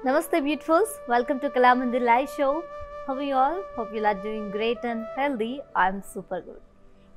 Namaste beautifuls, welcome to Kalamandir live show. How are you all? Hope you are doing great and healthy. I'm super good.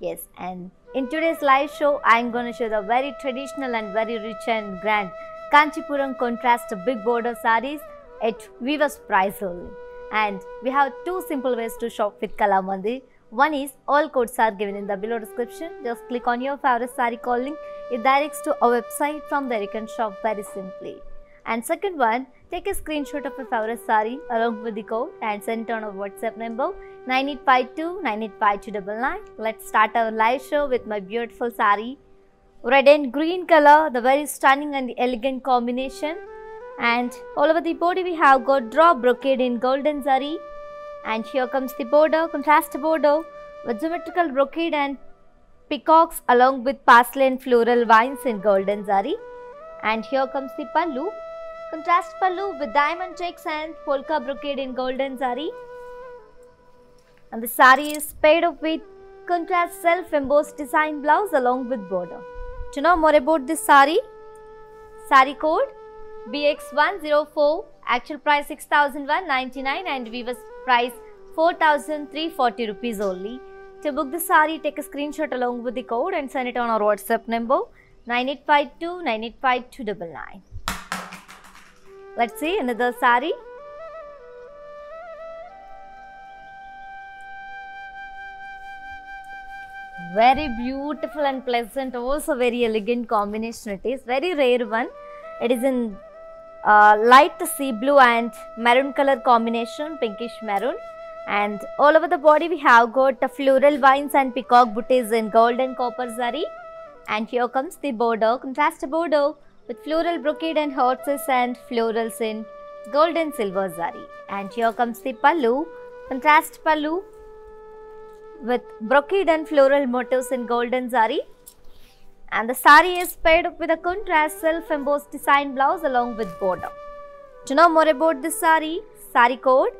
Yes, and in today's live show, I'm going to show the very traditional and very rich and grand Kanchipuram contrast big border sarees at Viva's price only. And we have two simple ways to shop with Kalamandir. One is all codes are given in the below description. Just click on your favorite saree call link. It directs to our website. From there you can shop very simply. And second one, take a screenshot of your favorite saree along with the code and send it on our WhatsApp number 9852 985299. Let's start our live show with my beautiful saree. Red and green color, the very stunning and elegant combination. And all over the body we have got drop brocade in golden zari. And here comes the border, contrast border with symmetrical brocade and peacocks along with parsley and floral vines in golden zari. And here comes the pallu, contrast pallu with diamond checks and polka brocade in golden zari. And the sari is paired up with contrast self-embossed design blouse along with border. To know more about this sari code BX104, actual price 6,199 and Viva's price 4,340 rupees only. To book the sari, take a screenshot along with the code and send it on our WhatsApp number 9852 985299. Let's see another sari. Very beautiful and pleasant, also very elegant combination it is. Very rare one. It is in light sea blue and maroon color combination, pinkish maroon. And all over the body we have got the floral vines and peacock booties in gold and copper zari. And here comes the border, contrast border with floral brocade and horses and florals in gold and silver zari. And here comes the pallu, contrast pallu with brocade and floral motifs in golden zari. And the sari is paired up with a contrast self-embossed design blouse along with border. To know more about this sari code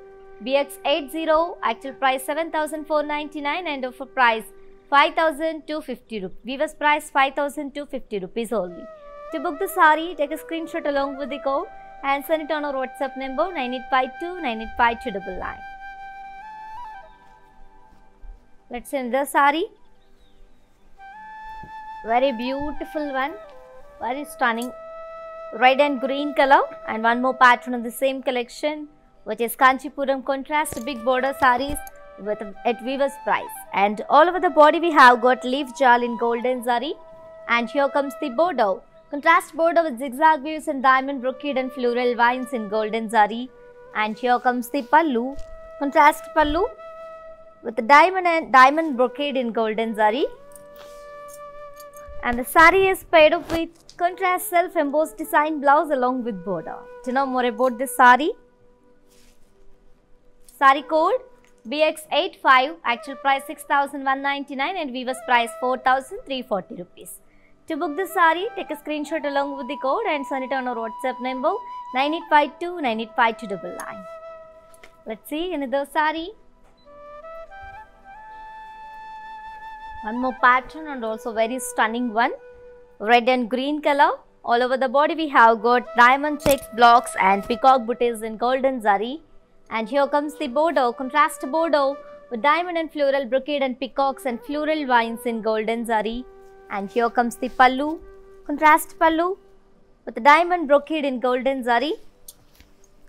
BX80, actual price 7,499 and offer price 5,250 rupees. Viva's price 5,250 rupees only. To book the sari, take a screenshot along with the code and send it on our WhatsApp number 9852 985299. Let's see another sari. Very beautiful one, very stunning, red and green color, and one more pattern of the same collection, which is Kanchipuram contrast big border sarees with at Viva's price. And all over the body we have got leaf jal in golden zari. And here comes the border, contrast border with zigzag weaves and diamond brocade and floral vines in golden zari. And here comes the pallu, contrast pallu with the diamond brocade in golden zari. And the sari is paired up with contrast self-embossed design blouse along with border. To know more about this sari code BX85, actual price 6,199 and Viva's price 4,340 rupees. To book this sari, take a screenshot along with the code and send it on our WhatsApp number 9852 985299. Let's see another sari. One more pattern and also very stunning one, red and green color. All over the body we have got diamond checks blocks and peacock booties in golden zari. And here comes the border, contrast border with diamond and floral brocade and peacocks and floral vines in golden zari. And here comes the pallu, contrast pallu with the diamond brocade in golden zari.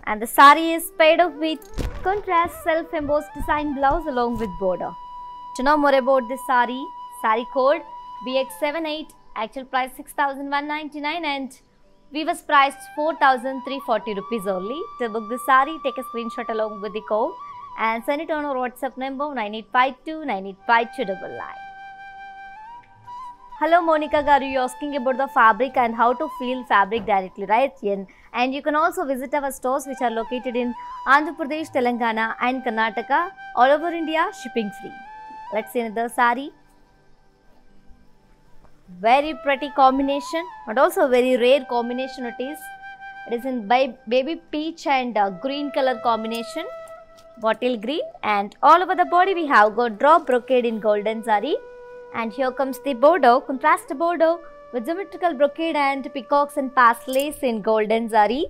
And the sari is paired up with contrast self-embossed design blouse along with border. To know more about this sari code BX78, actual price 6,199 and Viva's price 4,340 rupees only. To book this sari, take a screenshot along with the code and send it on our WhatsApp number 9852 985299. Hello Monica Garu, you are asking about the fabric and how to feel fabric directly, right? And you can also visit our stores which are located in Andhra Pradesh, Telangana and Karnataka, all over India, shipping free. Let's see another sari. Very pretty combination, but also very rare combination it is. It is in baby peach and green color combination, bottle green, and all over the body we have got drop brocade in golden zari. And here comes the border, contrast border with symmetrical brocade and peacocks and parsleys in golden zari.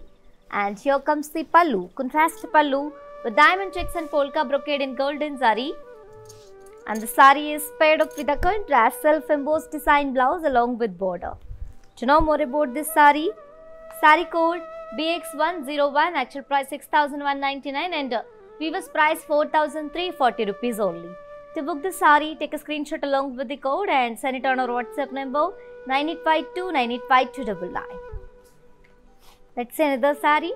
And here comes the pallu, contrast pallu with diamond checks and polka brocade in golden zari. And the sari is paired up with a contrast self-embossed design blouse along with border. To know more about this sari, sari code BX101, actual price 6,199 and weaver's price 4,340 rupees only. To book the sari, take a screenshot along with the code and send it on our WhatsApp number 9852 985299. Let's see another sari.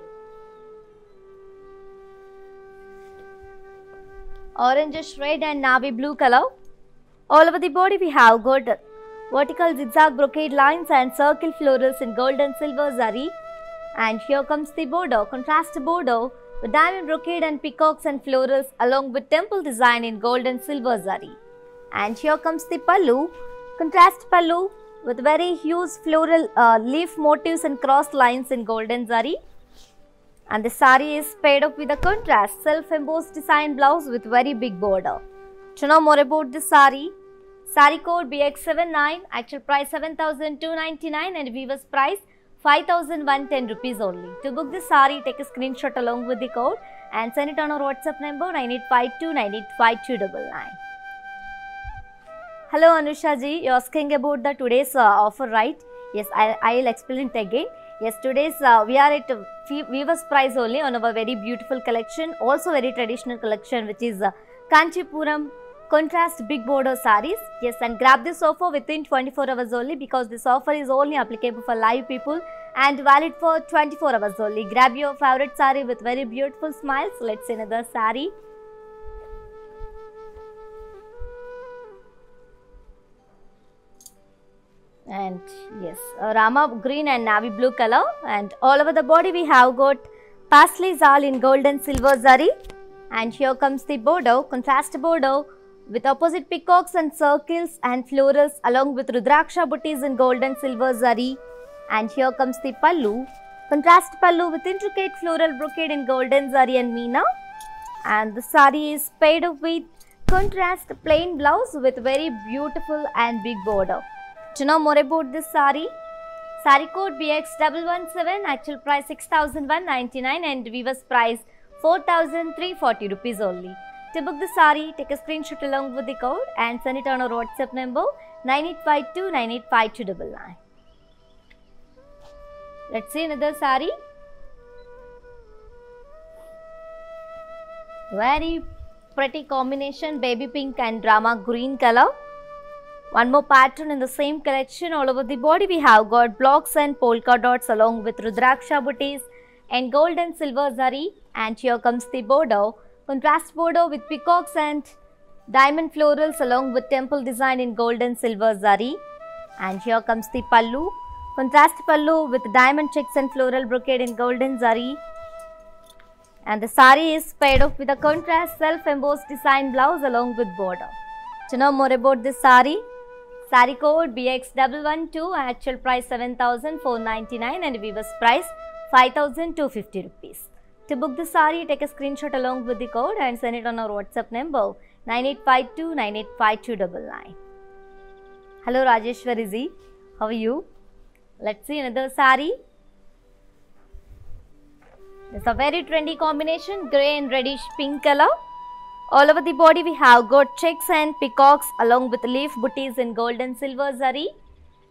Orangish red and navy blue color. All over the body we have got vertical zigzag brocade lines and circle florals in gold and silver zari. And here comes the border, contrast border with diamond brocade and peacocks and florals along with temple design in gold and silver zari. And here comes the pallu, contrast pallu with very huge floral leaf motifs and cross lines in golden zari. And the sari is paired up with a contrast self-embossed design blouse with very big border. To know more about this sari, sari code BX79, actual price 7,299 and weaver's price 5,110 rupees only. To book this sari, take a screenshot along with the code and send it on our WhatsApp number 9852 985299. Hello Anusha ji, you are asking about the today's offer, right? Yes, I'll explain it again. Yes, today's we are at weaver's price only on our very beautiful collection, also very traditional collection, which is Kanchipuram contrast big border sarees. Yes, and grab this offer within 24 hours only because this offer is only applicable for live people and valid for 24 hours only. Grab your favorite saree with very beautiful smiles. Let's see another saree. And yes, Rama green and navy blue color, and all over the body we have got paisley zal in gold and silver zari. And here comes the border, contrast border with opposite peacocks and circles and florals along with rudraksha booties in gold and silver zari. And here comes the pallu, contrast pallu with intricate floral brocade in golden zari and meena. And the sari is paired up with contrast plain blouse with very beautiful and big border. To know more about this sari, sari code BX117, actual price 6,199 and weaver's price 4,340 rupees only. To book the sari, take a screenshot along with the code and send it on our WhatsApp number 9852 985299. Let's see another sari. Very pretty combination, baby pink and drama green color. One more pattern in the same collection. All over the body we have got blocks and polka dots along with rudraksha booties and gold and silver zari. And here comes the border, contrast border with peacocks and diamond florals along with temple design in gold and silver zari. And here comes the pallu, contrast pallu with diamond checks and floral brocade in golden zari. And the sari is paired up with a contrast self-embossed design blouse along with border. To know more about this sari, sari code BX112, actual price 7,499 and weaver's price 5,250 rupees. To book the sari, take a screenshot along with the code and send it on our WhatsApp number 9852 985299. Hello Rajeshwari ji, how are you? Let's see another sari. It's a very trendy combination, grey and reddish pink color. All over the body we have got checks and peacocks along with leaf booties in gold and silver zari.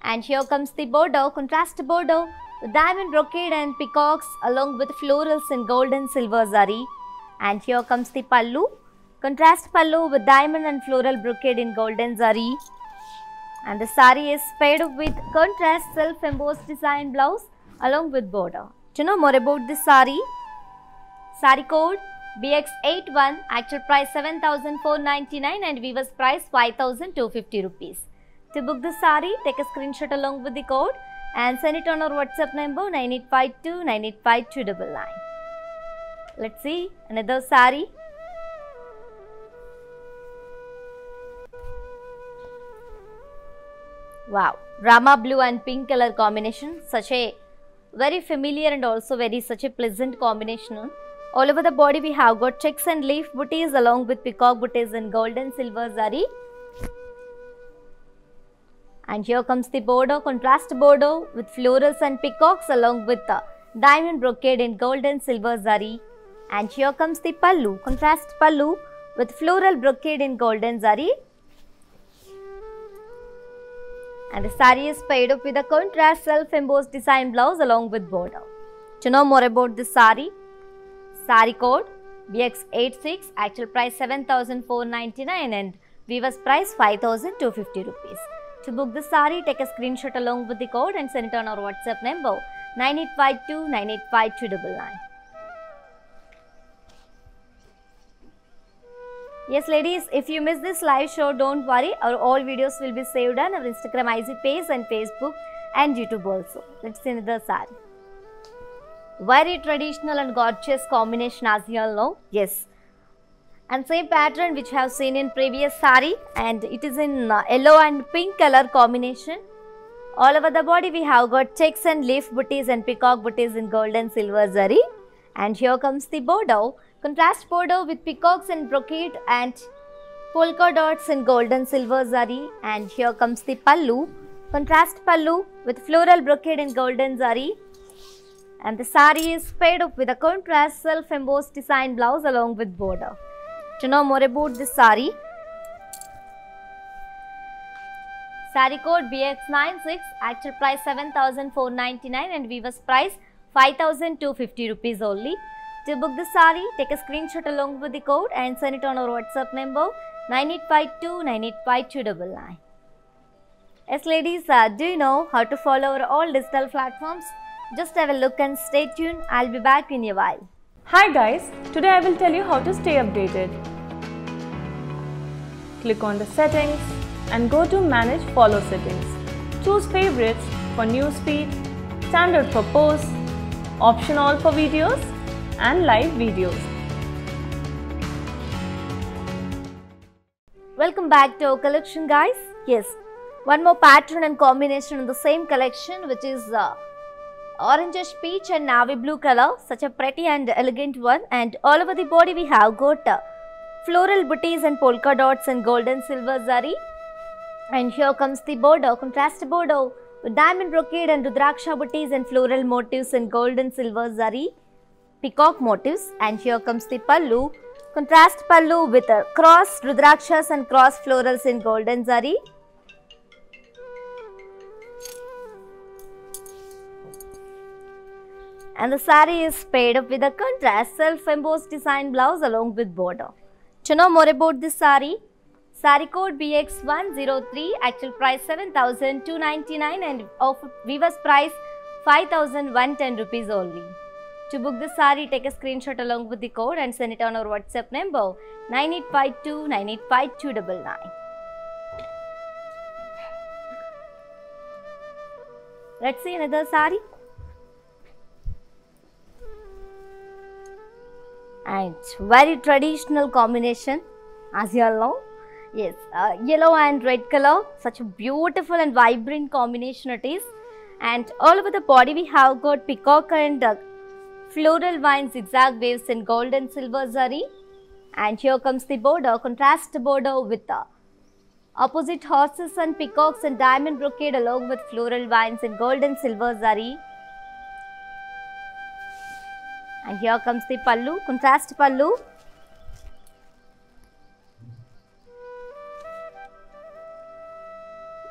And here comes the border, contrast border with diamond brocade and peacocks along with florals in gold and silver zari. And here comes the pallu, contrast pallu with diamond and floral brocade in golden zari. And the sari is paired up with contrast self-embossed design blouse along with border. To know more about this sari, sari code BX81, actual price 7,499 and weaver's price 5,250 rupees. To book the sari, take a screenshot along with the code and send it on our WhatsApp number 9852 985299. Let's see another sari. Wow, Rama blue and pink color combination, such a very familiar and also very such a pleasant combination. All over the body we have got checks and leaf booties along with peacock booties in gold and silver zari. And here comes the border, contrast border with florals and peacocks along with diamond brocade in gold and silver zari. And here comes the pallu, contrast pallu with floral brocade in golden zari. And the saree is paired up with a contrast self-embossed design blouse along with border. To know more about this saree, saree code BX86, actual price 7,499 and weaver's price 5,250 rupees. To book the saree, take a screenshot along with the code and send it on our WhatsApp number 9852 985299. Yes ladies, if you miss this live show, don't worry, our all videos will be saved on our Instagram IG page and Facebook and YouTube also. Let's see another saree. Very traditional and gorgeous combination as you all know. Yes. And same pattern which you have seen in previous saree, and it is in yellow and pink color combination. All over the body we have got checks and leaf booties and peacock booties in gold and silver zari. And here comes the border. Contrast border with peacocks and brocade and polka dots in gold and silver zari. And here comes the pallu. Contrast pallu with floral brocade in golden zari. And the saree is paired up with a contrast self-embossed design blouse along with border. To know more about this saree, saree code BX96, actual price 7,499 and weaver's price 5,250 rupees only. To book the saree, take a screenshot along with the code and send it on our WhatsApp number 9852 985299. Yes ladies, do you know how to follow our all digital platforms? Just have a look and stay tuned. I'll be back in a while. Hi guys, today I will tell you how to stay updated. Click on the settings and go to manage follow settings. Choose favorites for newsfeed, standard for posts, option all for videos and live videos. Welcome back to our collection guys. Yes, one more pattern and combination in the same collection, which is orangish peach and navy blue color, such a pretty and elegant one. And all over the body we have got floral booties and polka dots and gold and silver zari. And here comes the border, contrast border with diamond brocade and rudraksha booties and floral motifs in gold and silver zari, peacock motifs. And here comes the pallu, contrast pallu with cross rudrakshas and cross florals in golden zari. And the saree is paired up with a contrast self-embossed design blouse along with border. To know more about this saree, saree code BX103, actual price 7,299 and weaver's price 5,110 rupees only. To book the saree, take a screenshot along with the code and send it on our WhatsApp number 9852 985299. Let's see another saree. And very traditional combination as you all know. Yes, yellow and red color, such a beautiful and vibrant combination it is. And all over the body we have got peacock and floral vine zigzag waves in gold and silver zari. And here comes the border, contrast border with opposite horses and peacocks and diamond brocade along with floral vines in gold and silver zari. And here comes the pallu, contrast pallu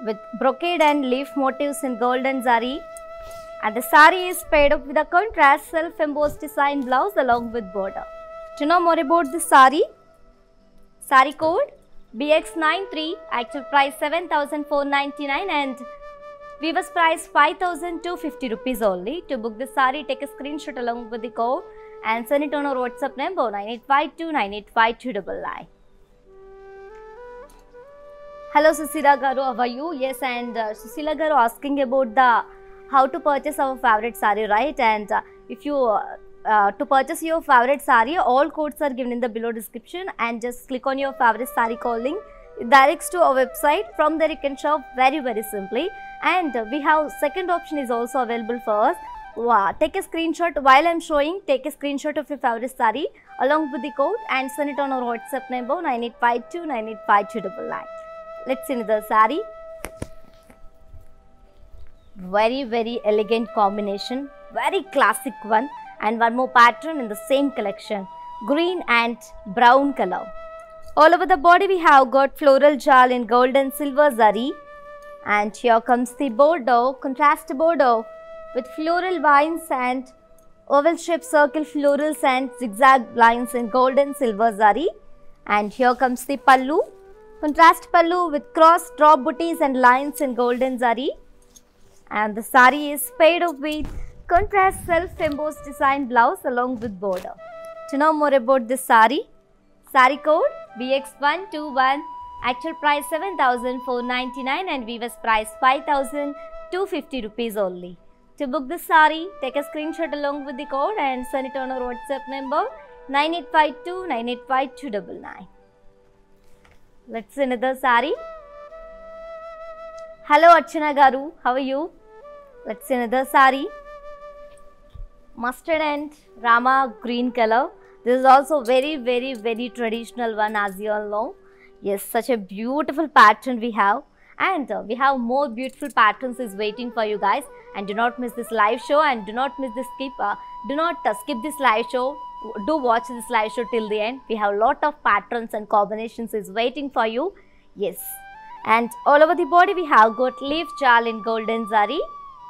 with brocade and leaf motifs in gold and zari. And the saree is paired up with a contrast self-embossed design blouse along with border. To know more about this saree, saree code BX93, actual price 7,499 and weaver's price 5,250 rupees only. To book the saree, take a screenshot along with the code and send it on our WhatsApp number 9852 985299. Hello Susila Garu, how are you? Yes, and Susila Garu asking about the how to purchase our favorite saree, right? And if you to purchase your favorite saree, all codes are given in the below description, and just click on your favorite saree code link. It directs to our website. From there you can shop very simply. And we have second option is also available for us. Wow. Take a screenshot while I am showing. Take a screenshot of your favorite saree along with the code and send it on our WhatsApp number 9852 985299. Let's see another saree. Very elegant combination very classic one, and one more pattern in the same collection, green and brown color. All over the body we have got floral jal in gold and silver zari, and here comes the border, contrast border with floral vines and oval shaped circle florals and zigzag lines in gold and silver zari. And here comes the pallu, contrast pallu with cross drop booties and lines in golden zari. And the sari is paired up with contrast self-embossed design blouse along with border. To know more about this sari code BX121, actual price 7,499 and weaver's price 5,250 rupees only. To book this sari, take a screenshot along with the code and send it on our WhatsApp number 9852 985299. Let's see another sari. Hello Archana Garu, how are you? Let's see another sari. Mustard and Rama green color. This is also very traditional one, as you all know. Yes, such a beautiful pattern we have, and we have more beautiful patterns is waiting for you guys. And do not miss this live show, and do not miss this skip this live show. Do watch this live show till the end. We have a lot of patterns and combinations is waiting for you. Yes, and all over the body we have got leaf jal in golden zari,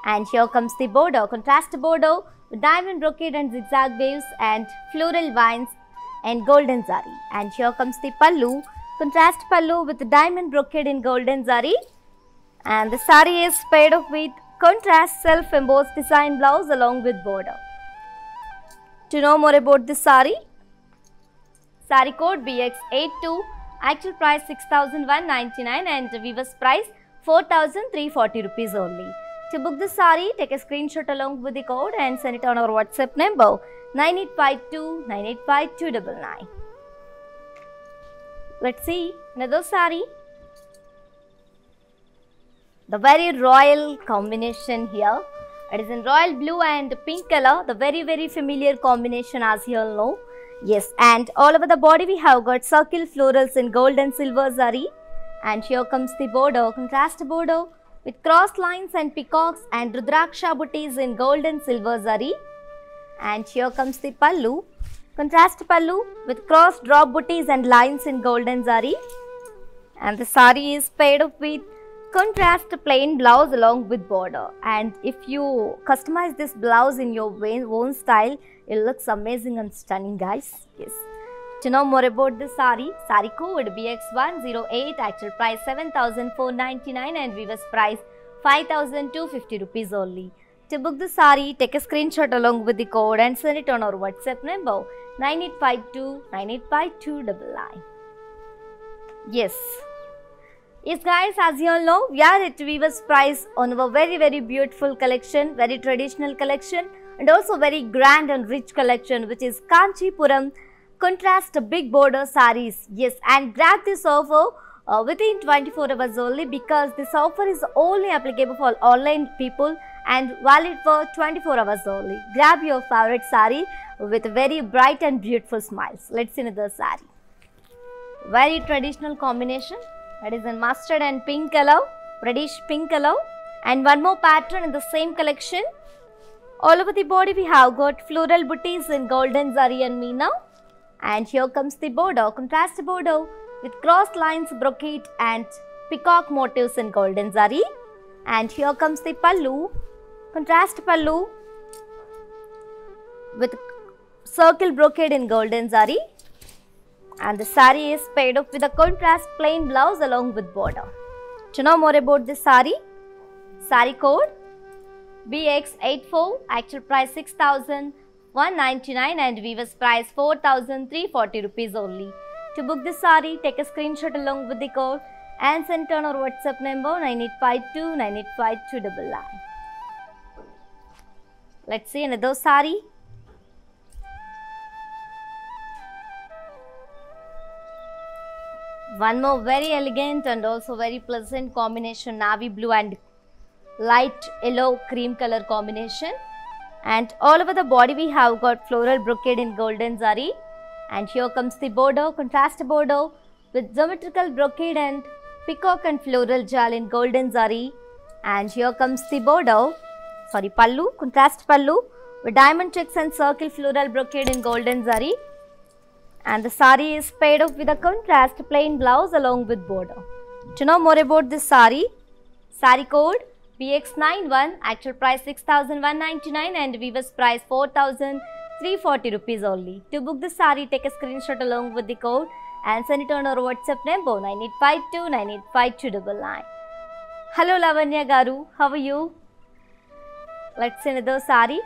and here comes the border, contrast border with diamond brocade and zigzag waves and floral vines and golden zari. And here comes the pallu, contrast pallu with diamond brocade in golden zari, and the sari is paired up with contrast self-embossed design blouse along with border. To know more about this sari code BX82, actual price 6,199 and weaver's price 4,340 rupees only. To book this sari, take a screenshot along with the code and send it on our WhatsApp number 9852 985299. Let's see another sari. The very royal combination here. It is in royal blue and pink color, the very familiar combination as you all know. Yes, and all over the body we have got circle florals in gold and silver zari. And here comes the border, contrast border with cross lines and peacocks and rudraksha booties in gold and silver zari. And here comes the pallu, contrast pallu with cross drop booties and lines in golden zari. And the sari is paired up with contrast plain blouse along with border. And if you customize this blouse in your own style, it looks amazing and stunning, guys. Yes. To know more about this sari code BX108, actual price 7,499 and weaver's price 5,250 rupees only. To book the sari, take a screenshot along with the code and send it on our WhatsApp number 9852 985299. Yes guys, as you all know, we are at weaver's price on our very beautiful collection, very traditional collection and also very grand and rich collection, which is Kanchipuram contrast big border saris. Yes, and grab this offer within 24 hours only, because this offer is only applicable for online people and valid for 24 hours only. Grab your favorite sari with very bright and beautiful smiles. Let's see another sari. Very traditional combination. It is in mustard and pink color, reddish pink color, and one more pattern in the same collection. All over the body we have got floral booties in golden zari and meena. And here comes the border, contrast border with cross lines, brocade and peacock motifs in golden zari. And here comes the pallu, contrast pallu with circle brocade in golden zari. And the sari is paired up with a contrast plain blouse along with border. To know more about this sari code BX84, actual price 6,199 and weaver's price 4,340 rupees only. To book this sari, take a screenshot along with the code and send it on our WhatsApp number 9852 985299. Let's see another sari. One more very elegant and also very pleasant combination, navy blue and light yellow cream color combination. And all over the body we have got floral brocade in golden zari. And here comes the border, contrast border with geometrical brocade and peacock and floral jal in golden zari. And here comes the border, pallu, contrast pallu with diamond checks and circle floral brocade in golden zari. And the sari is paired up with a contrast plain blouse along with border. To know more about this sari, sari code BX91, actual price 6,199 and weaver's price 4,340 rupees only. To book the sari, take a screenshot along with the code and send it on our WhatsApp number 9852985299. Hello Lavanya Garu, how are you? Let's see another sari.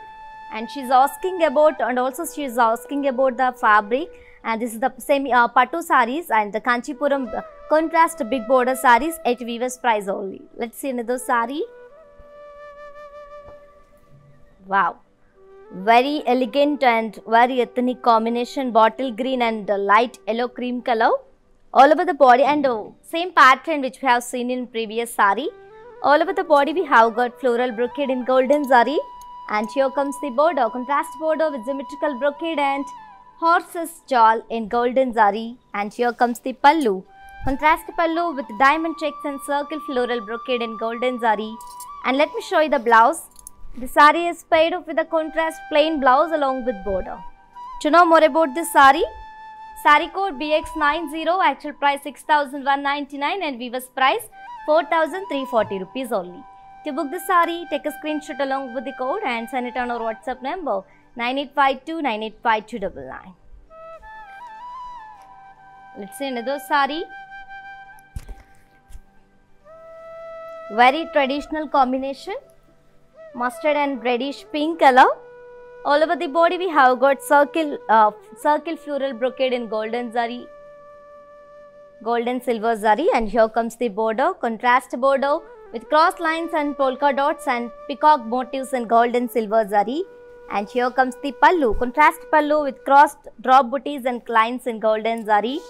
And she's asking about, the fabric, and this is the same Pattu saris and the Kanchipuram contrast big border saris at weaver's price only. Let's see another sari. Wow, very elegant and very ethnic combination, bottle green and light yellow cream color all over the body, and same pattern which we have seen in previous sari. All over the body we have got floral brocade in golden zari. And here comes the border, contrast border with symmetrical brocade and horse's jawl in golden zari. And here comes the pallu, contrast pallu with diamond checks and circle floral brocade in golden zari. And let me show you the blouse. The sari is paired up with a contrast plain blouse along with border. To know more about this sari, sari code BX90, actual price 6,199 and weaver's price 4,340 rupees only. To book the sari, take a screenshot along with the code and send it on our WhatsApp number 9852985299. Let's see another sari. Very traditional combination, mustard and reddish pink color. All over the body we have got circle floral brocade in golden zari, golden silver zari, and here comes the border, contrast border with cross lines and polka dots and peacock motifs in golden silver zari. And here comes the pallu, contrast pallu with crossed drop booties and lines in golden zari.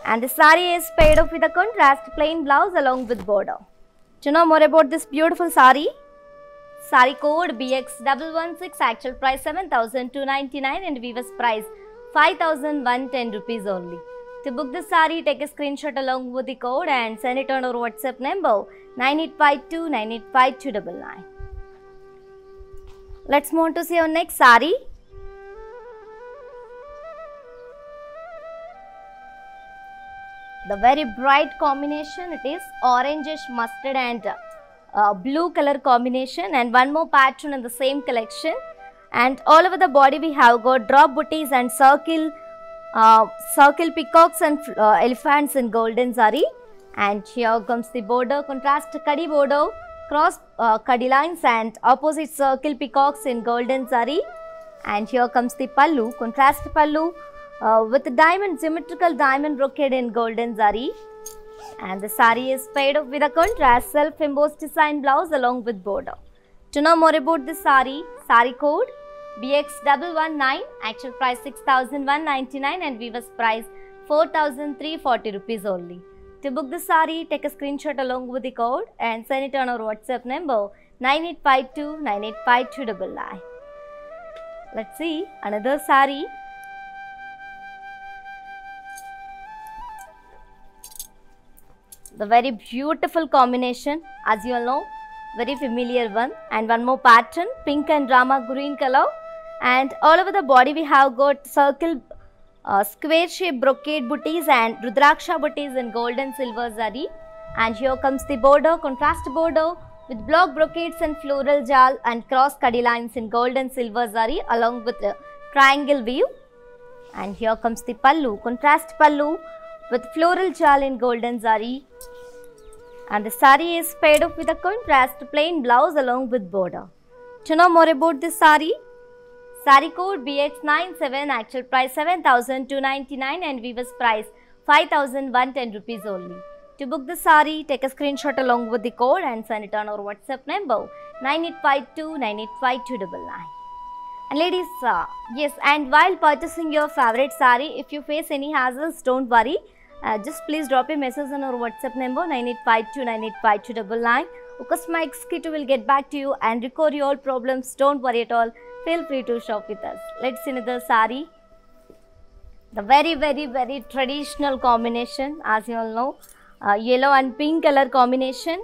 And the sari is paired up with a contrast plain blouse along with border. To know more about this beautiful sari, sari code BX116, actual price 7,299 and weaver's price 5,110 rupees only. To book the sari, take a screenshot along with the code and send it on our WhatsApp number 9852985299. Let's move on to see our next sari. The very bright combination, it is orangish mustard and blue color combination, and one more pattern in the same collection. And all over the body we have got drop booties and circle peacocks and elephants in golden zari. And here comes the border, contrast kadi border, cross kadi lines and opposite circle peacocks in golden zari. And here comes the pallu, contrast pallu with symmetrical diamond brocade in golden zari. And the sari is paired up with a contrast self-embossed design blouse along with border. To know more about this sari, sari code BX119, actual price 6,199 and weaver's price 4,340 rupees only. To book the sari, take a screenshot along with the code and send it on our WhatsApp number 9852985299. Let's see another sari. The very beautiful combination, as you all know, very familiar one, and one more pattern, pink and drama green color. And all over the body we have got circle square shaped brocade booties and rudraksha booties in golden silver zari. And here comes the border, contrast border with block brocades and floral jal and cross kadi lines in golden silver zari along with a triangle weave. And here comes the pallu, contrast pallu with floral jal in golden zari. And the sari is paired up with a contrast plain blouse along with border. To know more about this sari, sari code BX97, actual price 7,299 and weaver's price 5,110 rupees only. To book the sari, take a screenshot along with the code and send it on our WhatsApp number 9852985299. And ladies, yes, and while purchasing your favorite sari, if you face any hassles, don't worry. Just please drop a message on our WhatsApp number 9852985299. Ukasma Executive will get back to you and record your all problems. Don't worry at all. Feel free to shop with us. Let's see another sari. The very traditional combination, as you all know, yellow and pink color combination.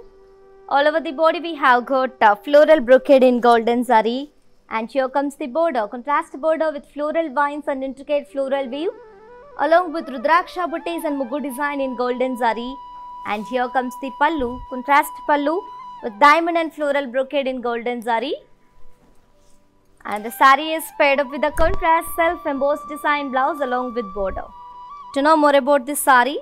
All over the body we have got floral brocade in golden zari. And here comes the border, contrast border with floral vines and intricate floral weave, along with Rudraksha buttis and Mugu design in golden zari. And here comes the pallu, contrast pallu with diamond and floral brocade in golden zari. And the sari is paired up with a contrast self-embossed design blouse along with border. To know more about this sari,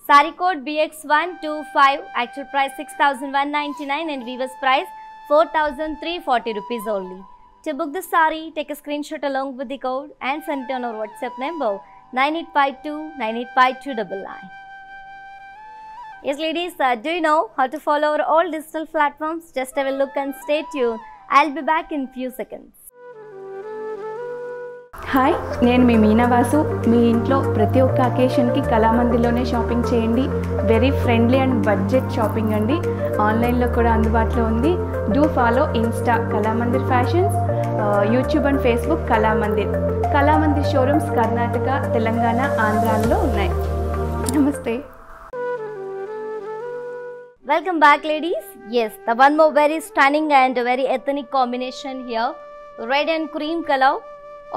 sari code BX125, actual price 6,199 and weaver's price 4,340 rupees only. To book the sari, take a screenshot along with the code and send it on our WhatsApp number 9852 985299. Yes ladies, do you know how to follow our all digital platforms? Just have a look and stay tuned. I'll be back in few seconds. Hi, నేను మీ మీనావాసు. మీ ఇంట్లో ప్రతి ఒక్క అకేషన్కి కళామందిర్లోనే shopping చేయండి. Very friendly and budget shopping అండి. ఆన్లైన్లో కూడా అందుబాటులో ఉంది. Do follow Insta Kalamandir fashions, YouTube and Facebook Kalamandir. Kalamandir showrooms Karnataka, Telangana, ఆంధ్రాలో ఉన్నాయి. నమస్తే. Welcome back ladies. Yes, the one more very stunning and very ethnic combination here. Red and cream color.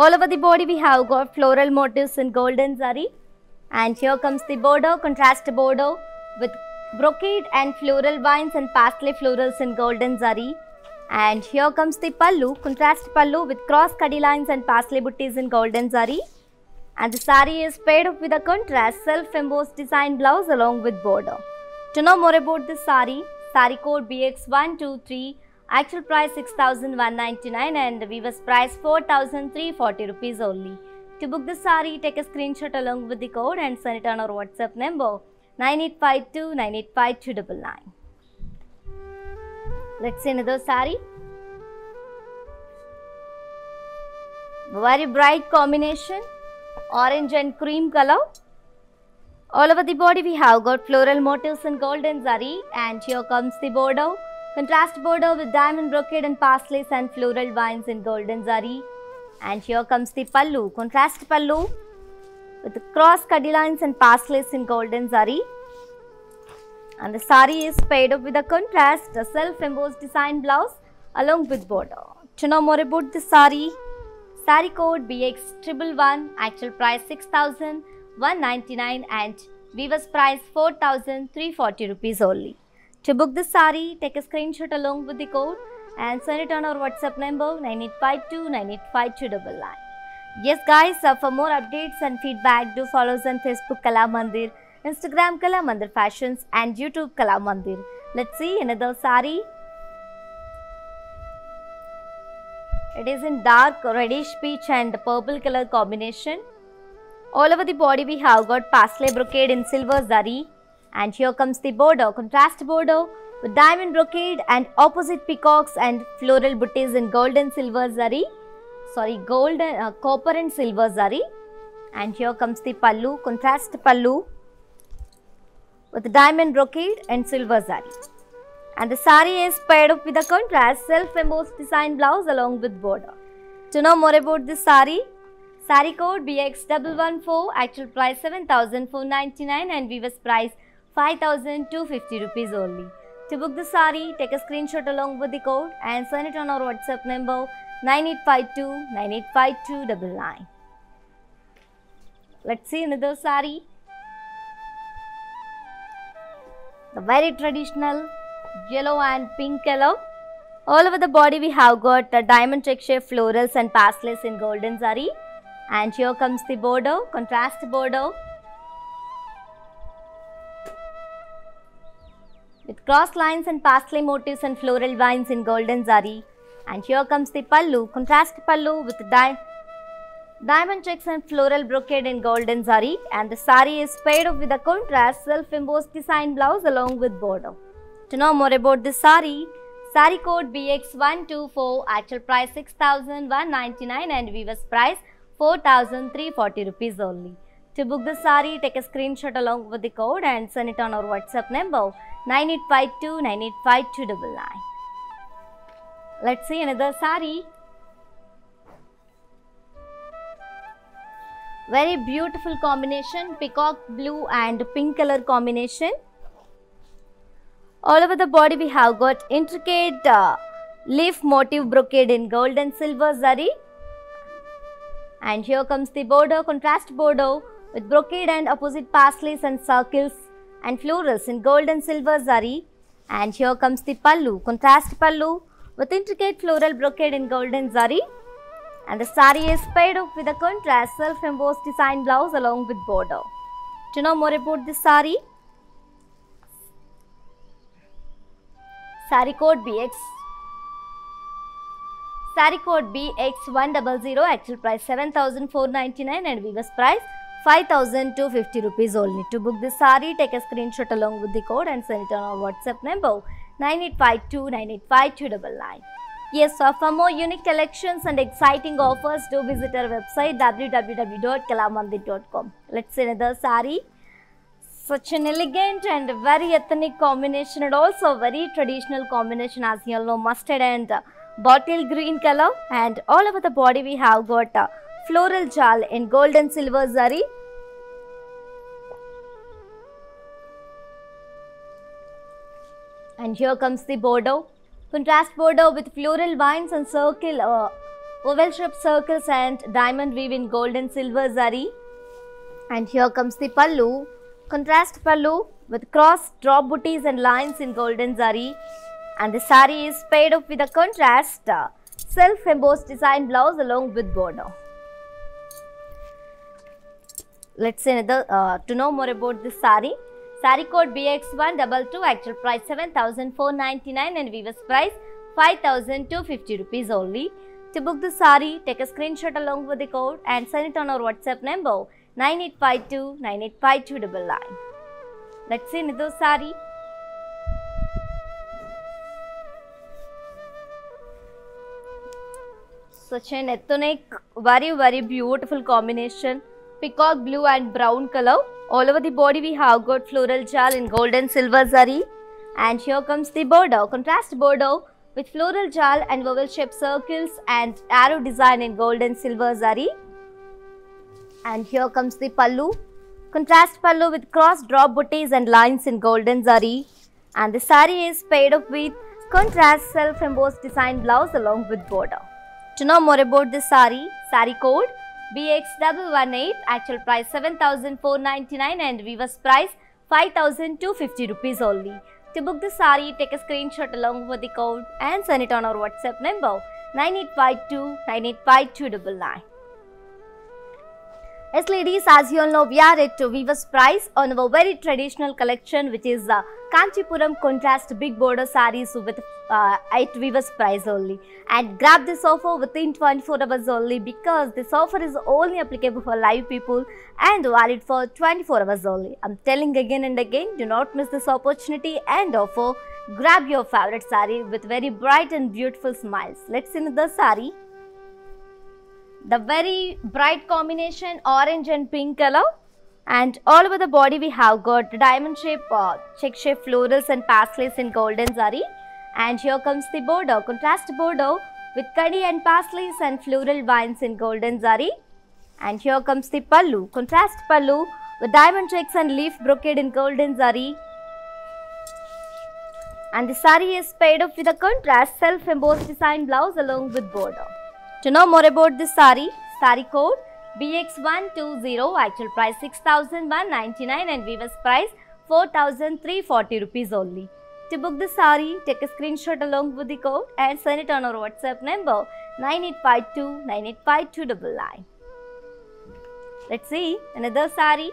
All over the body we have got floral motifs in golden zari. And here comes the border, contrast border with brocade and floral vines and pastel florals in golden zari. And here comes the pallu, contrast pallu with cross kadi lines and pastel buttis in golden zari. And the sari is paired up with a contrast self-embossed design blouse along with border. To know more about this sari, sari code BX123, actual price 6,199 and weaver's price 4,340 rupees only. To book the sari, take a screenshot along with the code and send it on our WhatsApp number 9852 985299. Let's see another sari. Very bright combination, orange and cream color. All over the body we have got floral motifs in golden zari. And here comes the border, contrast border with diamond brocade and pastelis and floral vines in golden zari. And here comes the pallu, contrast pallu with cross kadi lines and pastelis in golden zari. And the sari is paired up with a contrast, a self-embossed design blouse along with border. To know more about this sari, sari code BX111, actual price 6,199 and weaver's price 4,340 rupees only. To book this sari, take a screenshot along with the code and send it on our WhatsApp number 9852 985299. Yes guys, for more updates and feedback, do follow us on Facebook Kalamandir, Instagram Kalamandir Fashions and YouTube Kalamandir. Let's see another sari. It is in dark reddish peach and purple color combination. All over the body we have got pastel brocade in silver zari. And here comes the border, contrast border with diamond brocade and opposite peacocks and floral buttis in golden silver zari. Golden copper and silver zari. And here comes the pallu, contrast pallu with diamond brocade and silver zari. And the sari is paired up with a contrast self-embossed design blouse along with border. To know more about this sari, sari code BX114, actual price 7,499 and weaver's price 5,250 rupees only. To book the sari, take a screenshot along with the code and send it on our WhatsApp number 9852 985299. Let's see another sari. The very traditional yellow and pink color. All over the body we have got diamond texture florals and pastels in golden zari. And here comes the border, contrast border with cross lines and pastel motifs and floral vines in golden zari. And here comes the pallu, contrast pallu with diamond checks and floral brocade in golden zari. And the sari is paired up with a contrast self-embossed design blouse along with border. To know more about this sari, sari code BX124, actual price 6,199 and weaver's price 4,340 rupees only. To book the sari, take a screenshot along with the code and send it on our WhatsApp number 9852 985299. Let's see another sari. Very beautiful combination, peacock blue and pink color combination. All over the body we have got intricate leaf motif brocade in gold and silver zari. And here comes the border, contrast border with brocade and opposite paisleys and circles and florals in gold and silver zari. And here comes the pallu, contrast pallu with intricate floral brocade in golden zari. And the sari is paired up with a contrast self-embossed design blouse along with border. To know more about this sari, sari code BX. Sari code BX100, actual price 7,499 and weaver's price 5,250 rupees only. To book this sari, take a screenshot along with the code and send it on our WhatsApp number 9852985299. Yes, so for more unique collections and exciting offers, do visit our website www.kalamandir.com. Let's see another sari. Such an elegant and very ethnic combination and also very traditional combination, as you all know, mustard and bottle green color, and all over the body we have got floral jal in gold and silver zari. And here comes the border, contrast border with floral vines and circle, oval shaped circles and diamond weave in gold and silver zari. And here comes the pallu, contrast pallu with cross drop booties and lines in golden zari. And the sari is paired up with a contrast self-embossed design blouse along with border. Let's see another, to know more about this sari. Sari code BX122, actual price 7,499 and weaver's price 5,250 rupees only. To book the sari, take a screenshot along with the code and send it on our WhatsApp number 9852985299. Let's see another sari. Such an ethnic, very beautiful combination. Peacock blue and brown color. All over the body we have got floral jal in gold and silver zari. And here comes the border, contrast border with floral jal and oval shaped circles and arrow design in gold and silver zari. And here comes the pallu, contrast pallu with cross drop booties and lines in golden zari. And the sari is paired up with contrast self-embossed design blouse along with border. To know more about this sari, sari code BX118, actual price 7,499 and weaver's price 5,250 rupees only. To book the sari, take a screenshot along with the code and send it on our WhatsApp number 9852985299. Yes ladies, as you all know, we are at weaver's price on our very traditional collection, which is Kanchipuram contrast big border sarees with at weaver's price only. And grab this offer within 24 hours only, because this offer is only applicable for live people and valid for 24 hours only. I'm telling again and again, do not miss this opportunity and offer. Grab your favorite saree with very bright and beautiful smiles. Let's see the saree. The very bright combination orange and pink color, and all over the body we have got diamond shape, check shape florals and paisleys in golden zari. And here comes the border, contrast border with kadi and paisleys and floral vines in golden zari. And here comes the pallu, contrast pallu with diamond checks and leaf brocade in golden zari. And the sari is paired up with a contrast self-embossed design blouse along with border. To know more about this sari, sari code BX120, actual price 6,199 and weaver's price 4,340 rupees only. To book the sari, take a screenshot along with the code and send it on our WhatsApp number 9852985299. Let's see another sari.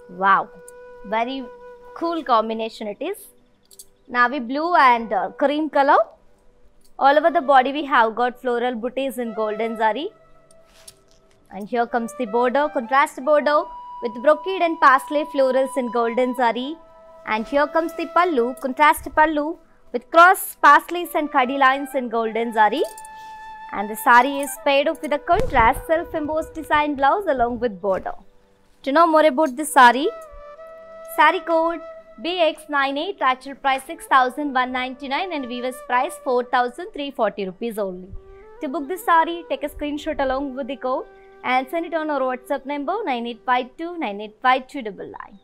Wow, very cool combination it is. Navy blue and cream color. All over the body we have got floral booties in golden zari. And here comes the border, contrast border with brocade and paisley florals in golden zari. And here comes the pallu, contrast pallu with cross paisleys and kadi lines in golden zari. And the sari is paired up with a contrast self-embossed design blouse along with border. To know more about this sari, sari code BX98, actual price 6,199 and weaver's price 4,340 rupees only. To book this sari, take a screenshot along with the code and send it on our WhatsApp number 9852985299.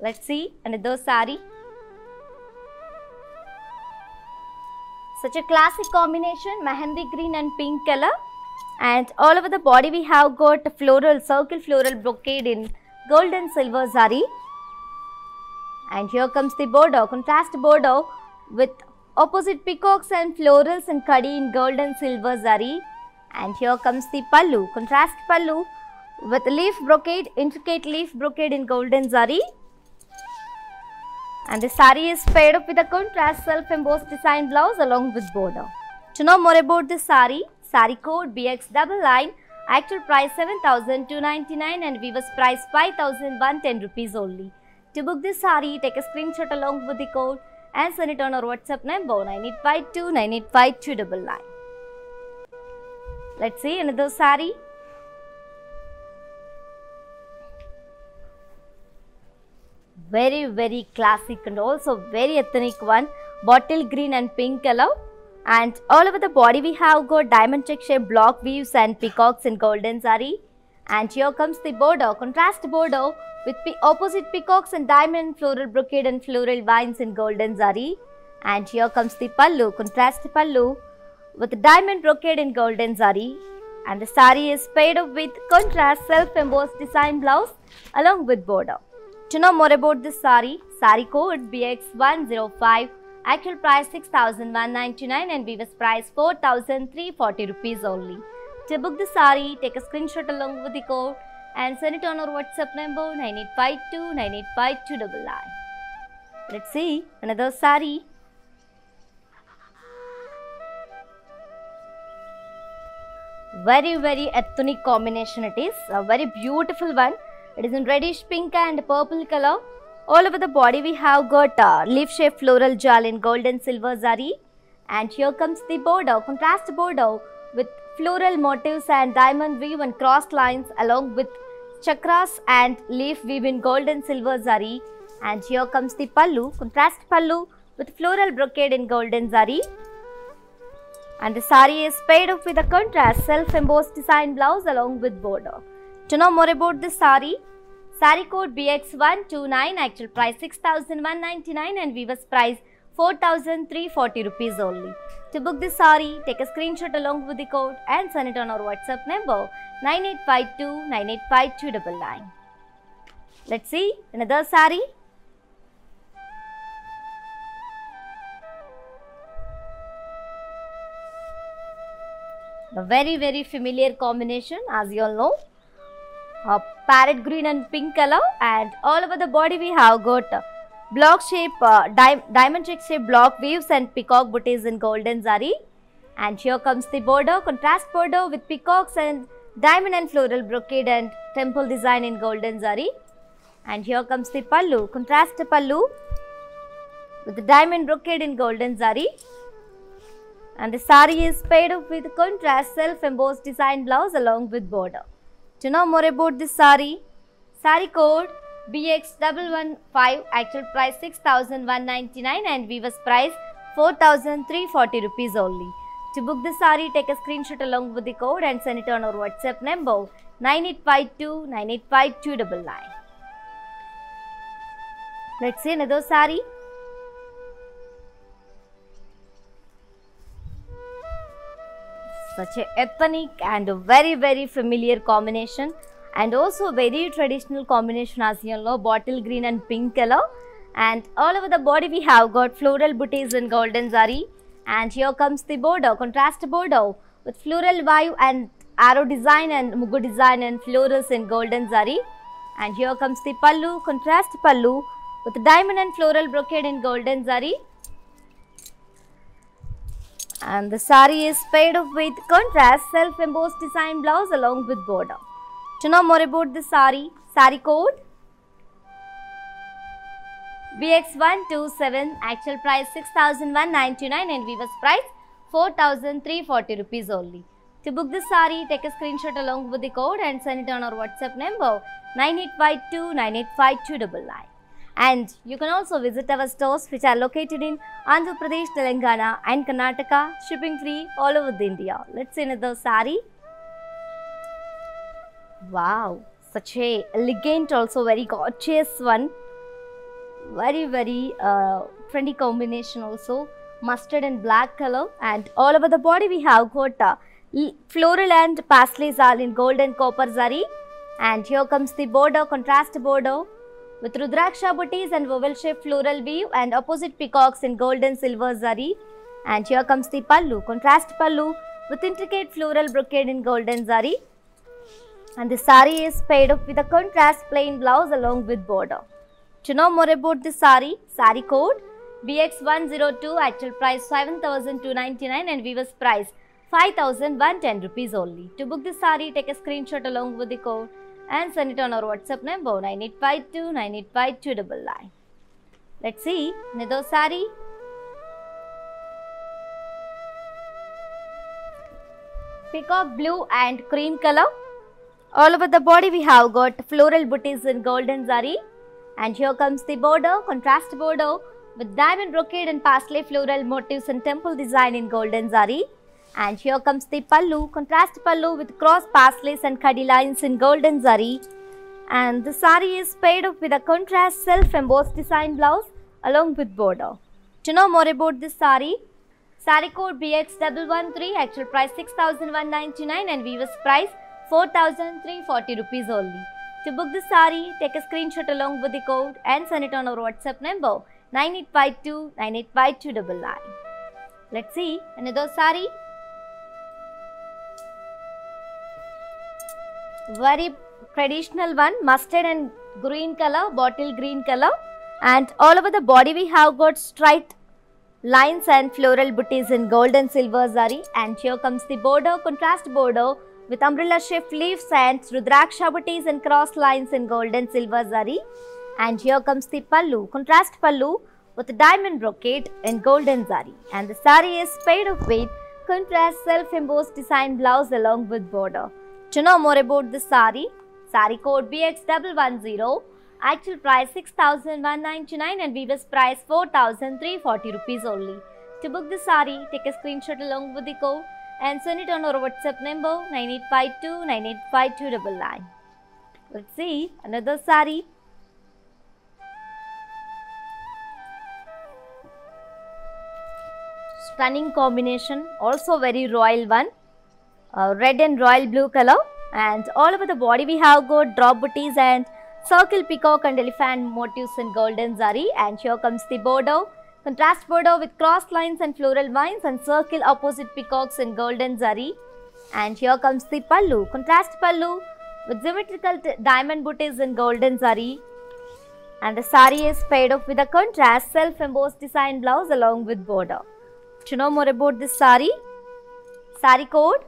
Let's see another sari. such a classic combination, mehendi green and pink color. And all over the body we have got floral, circle floral brocade in gold and silver zari. And here comes the border, contrast border with opposite peacocks and florals and kadi in gold and silver zari. And here comes the pallu, contrast pallu with leaf brocade, intricate leaf brocade in golden zari. And the sari is paired up with a contrast self-embossed design blouse along with border. To know more about this sari, sari code BX99, actual price 7,299 and weaver's price 5,110 rupees only. To book this sari, take a screenshot along with the code and send it on our WhatsApp number 9852 985299. Let's see another sari. Very classic and also very ethnic one, bottle green and pink color. And all over the body we have got diamond check shaped block weaves and peacocks in golden zari. And here comes the border, contrast border with opposite peacocks and diamond floral brocade and floral vines in golden zari. And here comes the pallu, contrast pallu with diamond brocade in golden zari. And the sari is paired up with contrast self-embossed design blouse along with border. To know more about this sari, sari code BX105, actual price 6,199 and weaver's price 4,340 rupees only. To book the sari, take a screenshot along with the code and send it on our WhatsApp number 9852 985299. Let's see another sari. Very ethnic combination it is, a very beautiful one. It is in reddish pink and purple color. All over the body we have got leaf shaped floral jal in gold and silver zari. And here comes the border, contrast border with floral motifs and diamond weave and crossed lines along with chakras and leaf weave in gold and silver zari. And here comes the pallu, contrast pallu with floral brocade in golden zari. And the sari is paired up with a contrast self-embossed design blouse along with border. To know more about this sari, sari code BX129, actual price 6,199 and weaver's price 4,340 rupees only. To book this sari, take a screenshot along with the code and send it on our WhatsApp number 9852 985299. Let's see another sari. The very familiar combination, as you all know, parrot green and pink color. And all over the body we have got block shape, diamond check shape block weaves and peacock booties in golden zari. And here comes the border, contrast border with peacocks and diamond and floral brocade and temple design in golden zari. And here comes the pallu, contrast pallu with the diamond brocade in golden zari. And the sari is paired up with contrast self-embossed design blouse along with border. To know more about this sari, sari code BX115, actual price 6,199 and weaver's price 4,340 rupees only. To book this sari, take a screenshot along with the code and send it on our WhatsApp number 9852 985299. Let's see another sari. Such a ethnic and a very familiar combination, and also very traditional combination, as you know, bottle green and pink color. And all over the body we have got floral booties in golden zari. And here comes the border, contrast border with floral vibe and arrow design and mugu design and florals in golden zari. And here comes the pallu, contrast pallu with diamond and floral brocade in golden zari. And the sari is paired up with contrast self-embossed design blouse along with border. To know more about this sari, sari code BX127, actual price 6,199 and weaver's price 4,340 rupees only. To book this sari, take a screenshot along with the code and send it on our WhatsApp number 9852 985299. And you can also visit our stores which are located in Andhra Pradesh, Telangana and Karnataka, shipping free all over India. Let's see another sari. Wow, such a elegant, also very gorgeous one. Very trendy combination also. mustard and black color, and all over the body we have got floral and paisley zal in gold and copper zari. And here comes the border, contrast border with rudraksha booties and oval shaped floral weave and opposite peacocks in gold and silver zari. And here comes the pallu, contrast pallu with intricate floral brocade in golden zari. And the sari is paired up with a contrast plain blouse along with border. To know more about this sari, sari code BX102, actual price 7,299 and weaver's price 5,110 rupees only. To book this sari, take a screenshot along with the code and send it on our WhatsApp number 9852 985299. Let's see another sari. Peacock blue and cream color. All over the body we have got floral booties in golden zari. And here comes the border, contrast border with diamond brocade and paisley floral motifs and temple design in golden zari. And here comes the pallu, contrast pallu with cross paisleys and khadi lines in golden zari. And the sari is paired up with a contrast self-embossed design blouse along with border. To know more about this sari, sari code BX113, actual price 6,199 and weaver's price 4,340 rupees only. To book this sari, take a screenshot along with the code and send it on our WhatsApp number 9852 985299. Let's see another sari. Very traditional one, mustard and green color, bottle green color, and all over the body we have got striped lines and floral booties in gold and silver zari. And here comes the border, contrast border with umbrella shaped leaves and rudraksha booties and cross lines in gold and silver zari. And here comes the pallu, contrast pallu with diamond brocade in golden zari. And the sari is paired up with contrast self-embossed design blouse along with border. To know more about this sari, sari code BX110, actual price 6,199 and weaver's price 4,340 rupees only. To book this sari, take a screenshot along with the code and send it on our WhatsApp number 9852 985299. Let's see another sari. Stunning combination, also very royal one. Red and royal blue color, and all over the body we have got drop booties and circle peacock and elephant motifs in golden zari. And here comes the border, contrast border with cross lines and floral vines and circle opposite peacocks in golden zari. And here comes the pallu, contrast pallu with symmetrical diamond booties in golden zari. And the sari is paired up with a contrast self-embossed design blouse along with border. To know more about this sari, sari code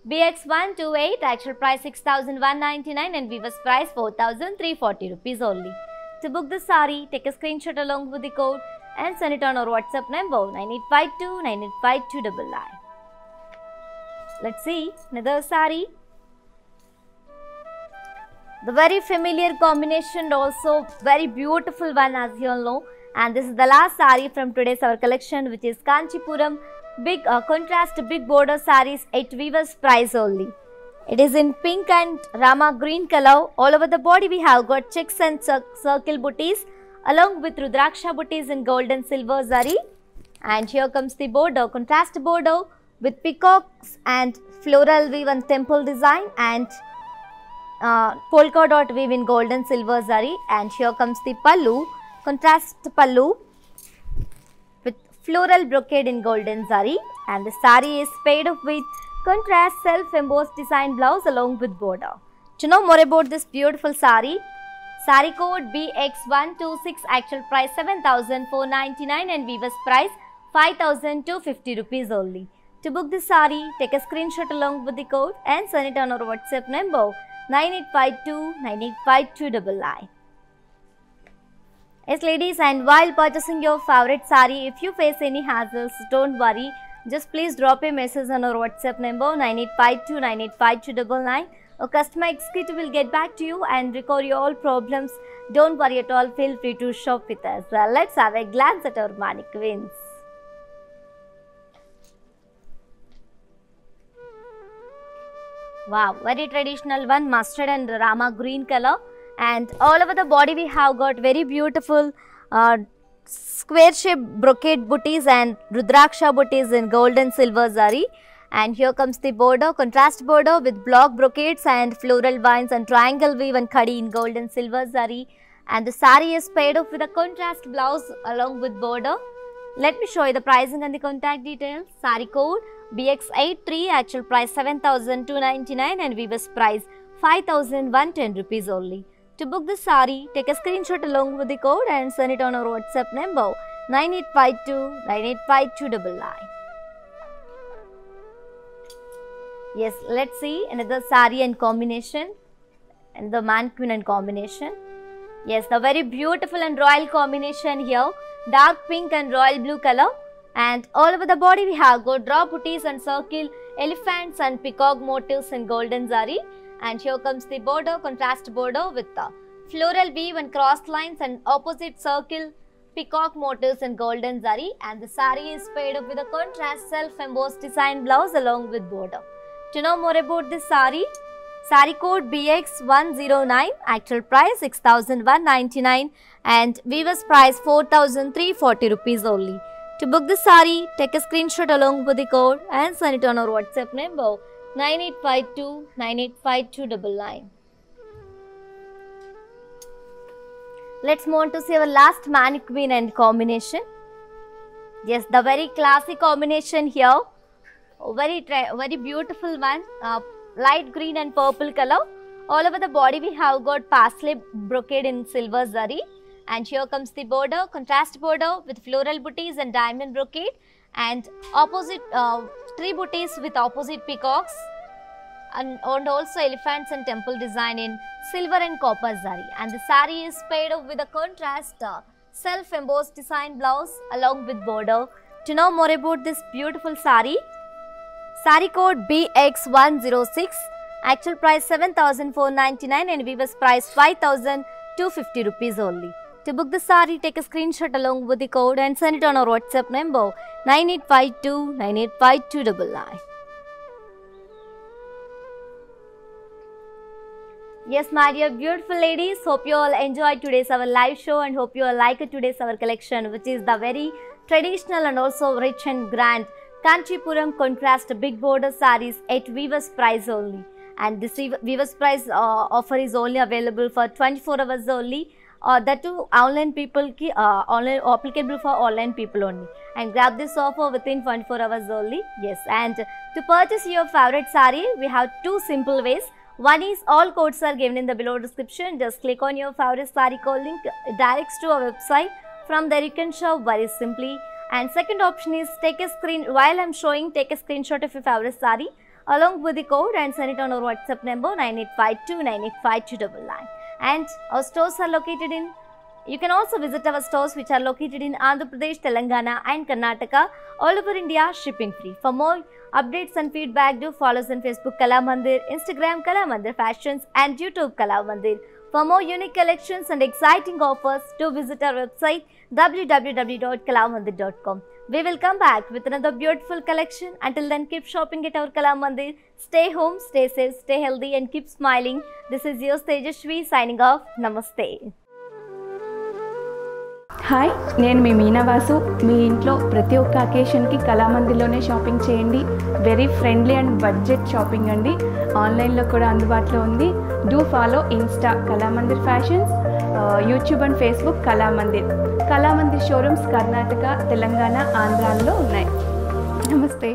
BX128, actual price 6,199 and weaver's price 4,340 rupees only. To book this sari, take a screenshot along with the code and send it on our WhatsApp number 9852 985299. Let's see another sari. The very familiar combination, also very beautiful one as you all know. And this is the last sari from today's our collection, which is Kanchipuram big contrast big border saris at weaver's price only. It is in pink and Rama green color. All over the body we have got checks and circle booties along with rudraksha booties in gold and silver zari. And here comes the border, contrast border with peacocks and floral weave and temple design and polka dot weave in gold and silver zari. And here comes the pallu, contrast pallu with floral brocade in golden zari, and the sari is paired up with contrast self-embossed design blouse along with border. To know more about this beautiful sari, sari code BX126, actual price 7,499 and weaver's price 5,250 rupees only. To book this sari, take a screenshot along with the code and send it on our WhatsApp number 9852 985299. Yes ladies, and while purchasing your favorite sari, if you face any hassles, don't worry. Just please drop a message on our WhatsApp number 9852 985299. A customer executive will get back to you and record your all problems. Don't worry at all. Feel free to shop with us. Let's have a glance at our mannequins. Wow, very traditional one, mustard and Rama green color, and all over the body we have got very beautiful square shaped brocade booties and Rudraksha booties in gold and silver zari. And here comes the border, contrast border with block brocades and floral vines and triangle weave and khadi in gold and silver zari. And the sari is paired up with a contrast blouse along with border. Let me show you the pricing and the contact details. Sari code BX83, actual price 7,299 and weaver's price 5,110 rupees only. To book the sari, take a screenshot along with the code and send it on our WhatsApp number 9852985299. Yes, let's see another sari and combination and the mannequin and combination. Yes, the very beautiful and royal combination here. Dark pink and royal blue color, and all over the body we have got draw booties and circle elephants and peacock motifs in golden zari. And here comes the border, contrast border with the floral weave and cross lines and opposite circle peacock motifs in golden zari. And the sari is paired up with a contrast self-embossed design blouse along with border. To know more about this sari, sari code BX109, actual price 6,199 and weaver's price 4,340 rupees only. To book the sari, take a screenshot along with the code and send it on our WhatsApp number 9852985299. Let's move on to see our last mannequin and combination. Yes, the very classic combination here. Very beautiful one. Light green and purple color. All over the body we have got parsley brocade in silver zari. And here comes the border, contrast border with floral booties and diamond brocade, and opposite three booties with opposite peacocks, and also elephants and temple design in silver and copper zari. And the sari is paired up with a contrast self-embossed design blouse along with border. To know more about this beautiful sari, sari code BX106, actual price 7,499 and weaver's price 5,250 rupees only. To book the sari, take a screenshot along with the code and send it on our WhatsApp number 9852985299. Yes, my dear beautiful ladies, hope you all enjoyed today's our live show and hope you all like today's our collection, which is the very traditional and also rich and grand Kanchipuram contrast big border saris at weaver's price only. And this weaver's price offer is only available for 24 hours only. That too online people online applicable for online people only, and grab this offer within 24 hours only. Yes, and to purchase your favorite sari, we have two simple ways. One is all codes are given in the below description. Just click on your favorite sari code link, directs to our website. From there you can shop very simply. And second option is take a while I'm showing, take a screenshot of your favorite sari along with the code and send it on our WhatsApp number 9852985299. And our stores are located in, you can also visit our stores which are located in Andhra Pradesh, Telangana and Karnataka, all over India, shipping free. For more updates and feedback, do follow us on Facebook Kala Mandir, Instagram Kala Mandir Fashions and YouTube Kala Mandir. For more unique collections and exciting offers, do visit our website www.kalamandir.com. We will come back with another beautiful collection. Until then, keep shopping at our Kala Mandir. Stay home, stay safe, stay healthy and keep smiling. This is your Tejashwi signing off. Namaste. Hi, నేను మీ మీనావాసు. మీ ఇంట్లో ప్రతి ఒక్క అకేషన్కి కళామందిర్లోనే shopping చేయండి. Very friendly and budget shopping అండి. ఆన్లైన్లో కూడా అందుబాటులో ఉంది. Do follow Insta Kalamandir fashions, YouTube and Facebook Kalamandir. Kalamandir showrooms Karnataka, Telangana, ఆంధ్రాలో ఉన్నాయి. నమస్తే.